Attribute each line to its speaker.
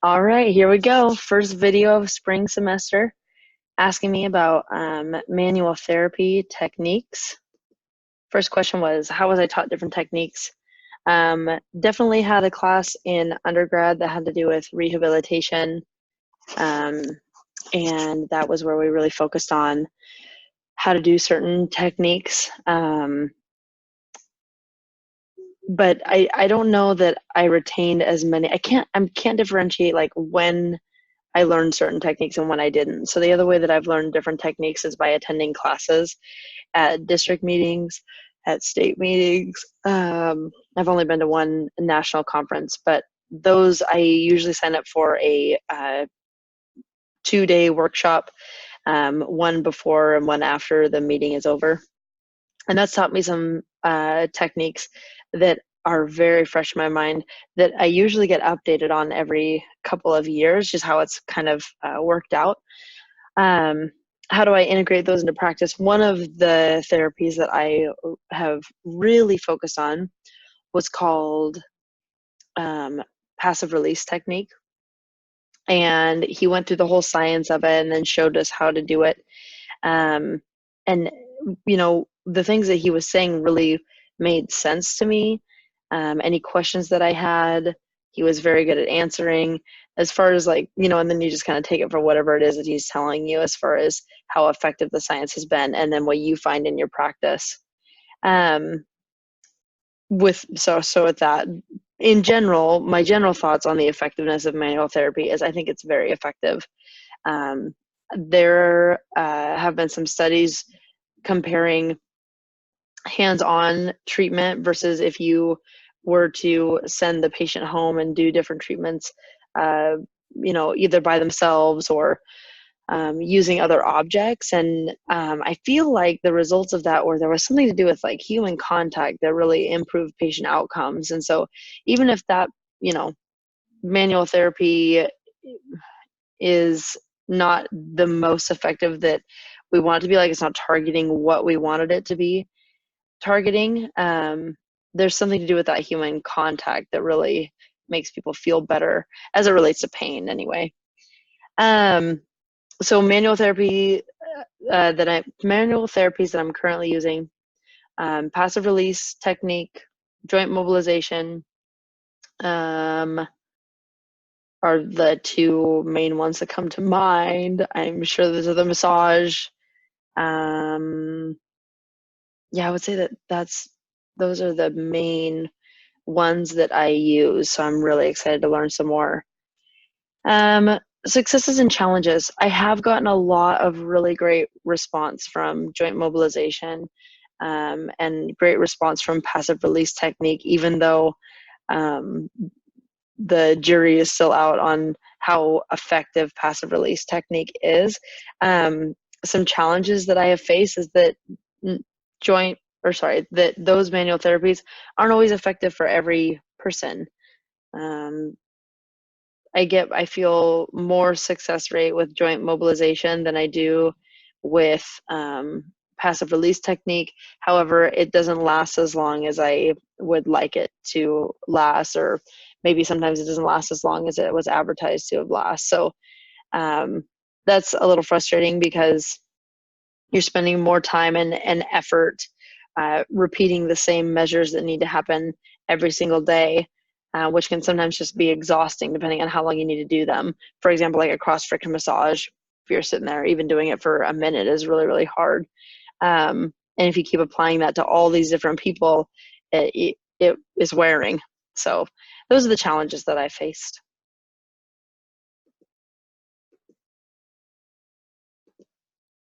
Speaker 1: All right, here we go. First video of spring semester asking me about manual therapy techniques. First question was, how was I taught different techniques? Definitely had a class in undergrad that had to do with rehabilitation, um, and that was where we really focused on how to do certain techniques. But I don't know that I retained as many. I can't differentiate like when I learned certain techniques and when I didn't. So the other way that I've learned different techniques is by attending classes at district meetings, at state meetings. I've only been to one national conference, but those I usually sign up for a 2-day workshop, one before and one after the meeting is over. And that's taught me some techniques that are very fresh in my mind that I usually get updated on every couple of years, just how it's kind of worked out. Um, how do I integrate those into practice? One of the therapies that I have really focused on was called um, passive release technique. And he went through the whole science of it and then showed us how to do it. Um, and, the things that he was saying really made sense to me. Any questions that I had, he was very good at answering. As far as and then you just kind of take it for whatever it is that he's telling you as far as how effective the science has been and then what you find in your practice. Um, with that, in general, my general thoughts on the effectiveness of manual therapy is I think it's very effective. There have been some studies comparing hands-on treatment versus if you were to send the patient home and do different treatments, either by themselves or using other objects. And I feel like the results of that, or there was something to do with like human contact that really improved patient outcomes. And so even if that, manual therapy is not the most effective that we want it to be, like it's not targeting what we wanted it to be targeting, there's something to do with that human contact that really makes people feel better as it relates to pain anyway. So manual therapies that I'm currently using, passive release technique, joint mobilization, are the two main ones that come to mind. I'm sure those are the massage. Yeah, I would say those are the main ones that I use. So I'm really excited to learn some more. Successes and challenges. I have gotten a lot of really great response from joint mobilization, and great response from passive release technique, even though um, the jury is still out on how effective passive release technique is. Some challenges that I have faced is that that those manual therapies aren't always effective for every person. Um, I feel more success rate with joint mobilization than I do with passive release technique. However, it doesn't last as long as I would like it to last, or maybe sometimes it doesn't last as long as it was advertised to have last. So that's a little frustrating because you're spending more time and effort repeating the same measures that need to happen every single day, which can sometimes just be exhausting depending on how long you need to do them. For example, like a cross-friction massage, if you're sitting there, even doing it for a minute is really, really hard. And if you keep applying that to all these different people, it is wearing. So those are the challenges that I faced.